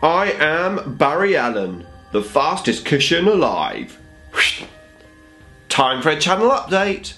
I am Barry Allen, the fastest cushion alive. Time for a channel update.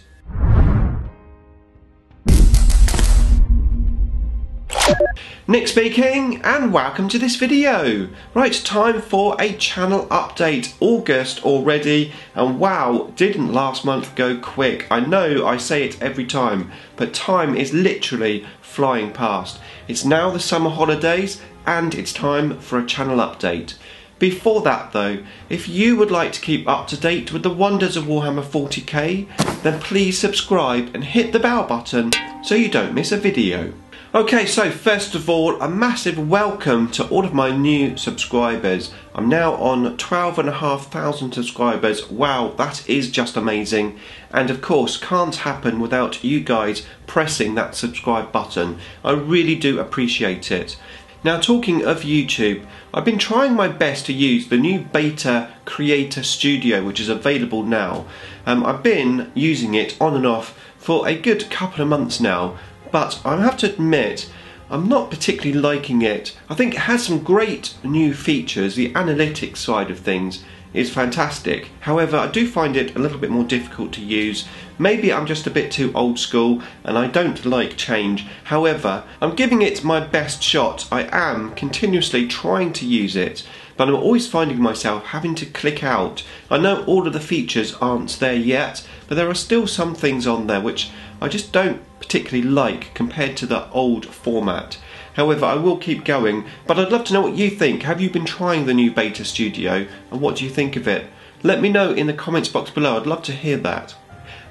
Nick speaking, and welcome to this video. Right, time for a channel update. August already, and wow, didn't last month go quick? I know I say it every time, but time is literally flying past. It's now the summer holidays, and it's time for a channel update. Before that though, if you would like to keep up to date with the wonders of Warhammer 40k, then please subscribe and hit the bell button so you don't miss a video. Okay, so first of all, a massive welcome to all of my new subscribers. I'm now on 12,500 subscribers. Wow, that is just amazing. And of course, can't happen without you guys pressing that subscribe button. I really do appreciate it. Now, talking of YouTube, I've been trying my best to use the new beta Creator Studio, which is available now. I've been using it on and off for a good couple of months now, but I have to admit, I'm not particularly liking it. I think it has some great new features. The analytics side of things is fantastic. However, I do find it a little bit more difficult to use. Maybe I'm just a bit too old school and I don't like change. However, I'm giving it my best shot. I am continuously trying to use it, but I'm always finding myself having to click out. I know all of the features aren't there yet, but there are still some things on there which I just don't particularly like compared to the old format. However, I will keep going, but I'd love to know what you think. Have you been trying the new beta studio, and what do you think of it? Let me know in the comments box below. I'd love to hear that.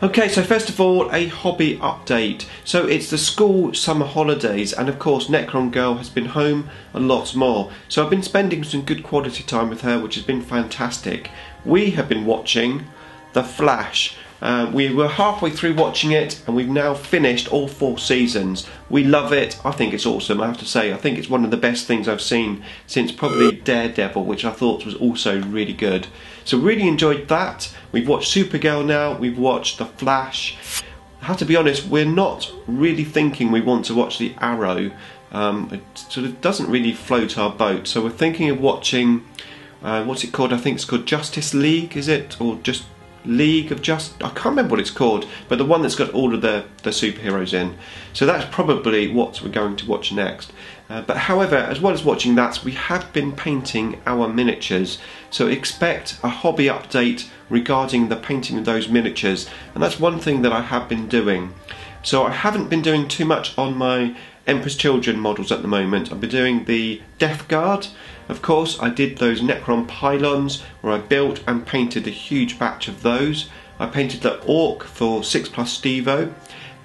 Okay, so first of all, a hobby update. So it's the school summer holidays, and of course Necron Girl has been home and lots more. So I've been spending some good quality time with her, which has been fantastic. We have been watching The Flash. We were halfway through watching it and we've now finished all 4 seasons. We love it. I think it's awesome, I have to say. I think it's one of the best things I've seen since probably Daredevil, which I thought was also really good. So really enjoyed that. We've watched Supergirl now, we've watched The Flash. I have to be honest, we're not really thinking we want to watch The Arrow. It sort of doesn't really float our boat. So we're thinking of watching, what's it called? I think it's called Justice League, is it? Or just League of I can't remember what it's called, but the one that's got all of the superheroes in. So that's probably what we're going to watch next. But however, as well as watching that, we have been painting our miniatures. So expect a hobby update regarding the painting of those miniatures, and that's one thing that I have been doing. So I haven't been doing too much on my Emperor's Children models at the moment. I've been doing the Death Guard. Of course, I did those Necron pylons where I built and painted a huge batch of those. I painted the Orc for 6+ Stevo,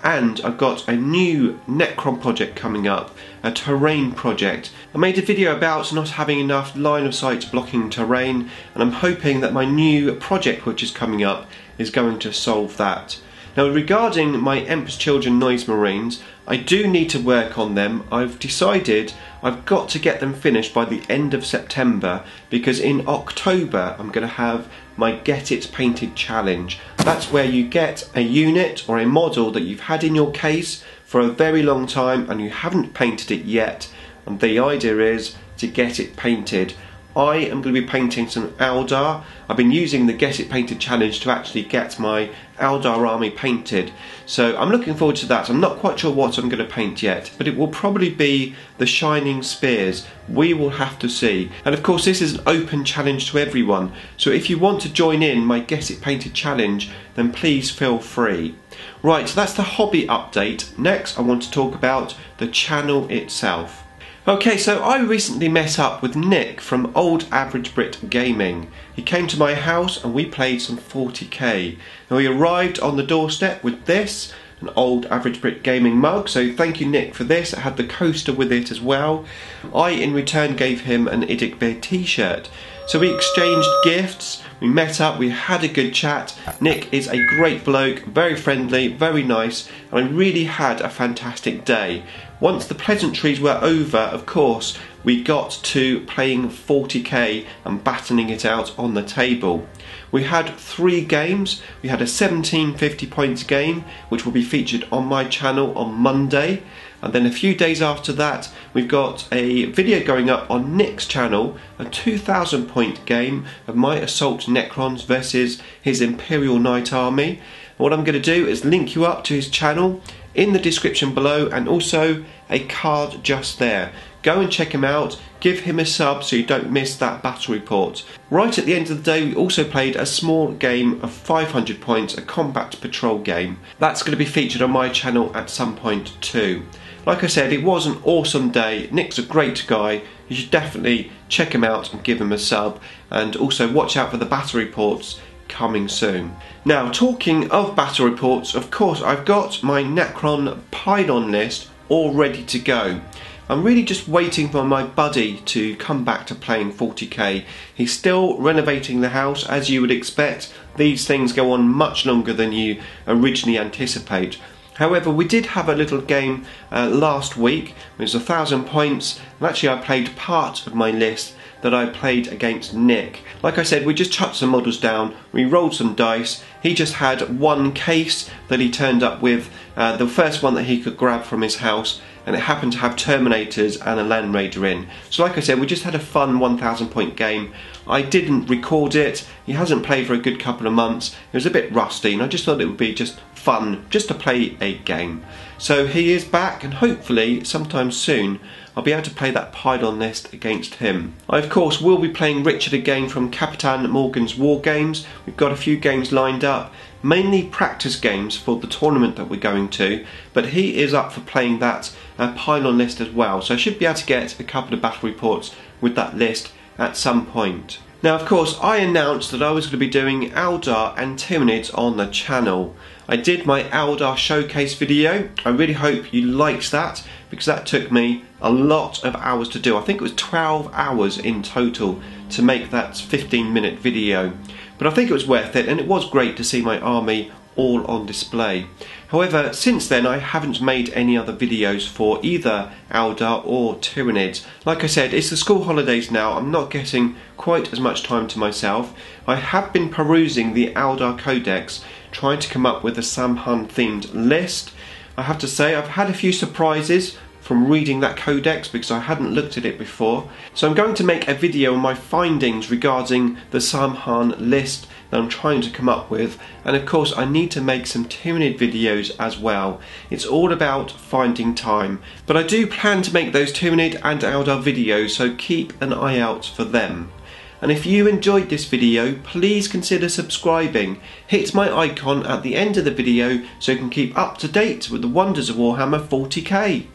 and I've got a new Necron project coming up, a terrain project. I made a video about not having enough line of sight blocking terrain, and I'm hoping that my new project which is coming up is going to solve that. Now, regarding my Emperor's Children Noise Marines, I do need to work on them. I've decided I've got to get them finished by the end of September, because in October I'm going to have my Get It Painted challenge. That's where you get a unit or a model that you've had in your case for a very long time and you haven't painted it yet, and the idea is to get it painted. I am going to be painting some Eldar. I've been using the Get It Painted challenge to actually get my Eldar army painted. So I'm looking forward to that. I'm not quite sure what I'm going to paint yet, but it will probably be the Shining Spears. We will have to see. And of course, this is an open challenge to everyone. So if you want to join in my Get It Painted challenge, then please feel free. Right, so that's the hobby update. Next, I want to talk about the channel itself. Okay, so I recently met up with Nick from Old Average Brit Gaming. He came to my house and we played some 40k. Now, he arrived on the doorstep with this, an Old Average Brit Gaming mug, so thank you Nick for this. It had the coaster with it as well. I in return gave him an IDICBeer t-shirt. So we exchanged gifts, we met up, we had a good chat. Nick is a great bloke, very friendly, very nice, and I really had a fantastic day. Once the pleasantries were over, of course, we got to playing 40k and battening it out on the table. We had 3 games. We had a 1750 points game, which will be featured on my channel on Monday. and then a few days after that we've got a video going up on Nick's channel, a 2000 point game of my Assault Necrons versus his Imperial Knight army. What I'm going to do is link you up to his channel in the description below, and also a card just there. Go and check him out, give him a sub so you don't miss that battle report. Right at the end of the day we also played a small game of 500 points, a combat patrol game. That's going to be featured on my channel at some point too. Like I said, it was an awesome day. Nick's a great guy. You should definitely check him out and give him a sub, and also watch out for the battle reports coming soon. Now, talking of battle reports, of course I've got my Necron pylon list all ready to go. I'm really just waiting for my buddy to come back to playing 40k. He's still renovating the house, as you would expect. These things go on much longer than you originally anticipate. However, we did have a little game last week. It was 1000 points, and actually I played part of my list that I played against Nick. Like I said, we just chucked some models down, we rolled some dice. He just had one case that he turned up with, the first one that he could grab from his house, and it happened to have Terminators and a Land Raider in. So like I said, we just had a fun 1000 point game. I didn't record it, he hasn't played for a good couple of months, it was a bit rusty, and I just thought it would be just fun just to play a game. So he is back, and hopefully sometime soon I'll be able to play that pylon list against him. I of course will be playing Richard again from Capitan Morgan's War Games. We've got a few games lined up, mainly practice games for the tournament that we're going to, but he is up for playing that pylon list as well, so I should be able to get a couple of battle reports with that list at some point. Now of course I announced that I was going to be doing Eldar and Tyranids on the channel. I did my Eldar showcase video. I really hope you liked that, because that took me a lot of hours to do. I think it was 12 hours in total to make that 15-minute video. But I think it was worth it, and it was great to see my army all on display. However, since then I haven't made any other videos for either Eldar or Tyranids. Like I said, it's the school holidays now, I'm not getting quite as much time to myself. I have been perusing the Eldar Codex, trying to come up with a Samhan themed list. I have to say I've had a few surprises from reading that codex, because I hadn't looked at it before. So I'm going to make a video on my findings regarding the Samhan list that I'm trying to come up with, and of course I need to make some Tyranid videos as well. It's all about finding time, but I do plan to make those Tyranid and Eldar videos, so keep an eye out for them. And if you enjoyed this video, please consider subscribing. Hit my icon at the end of the video so you can keep up to date with the wonders of Warhammer 40k.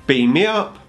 Beam me up!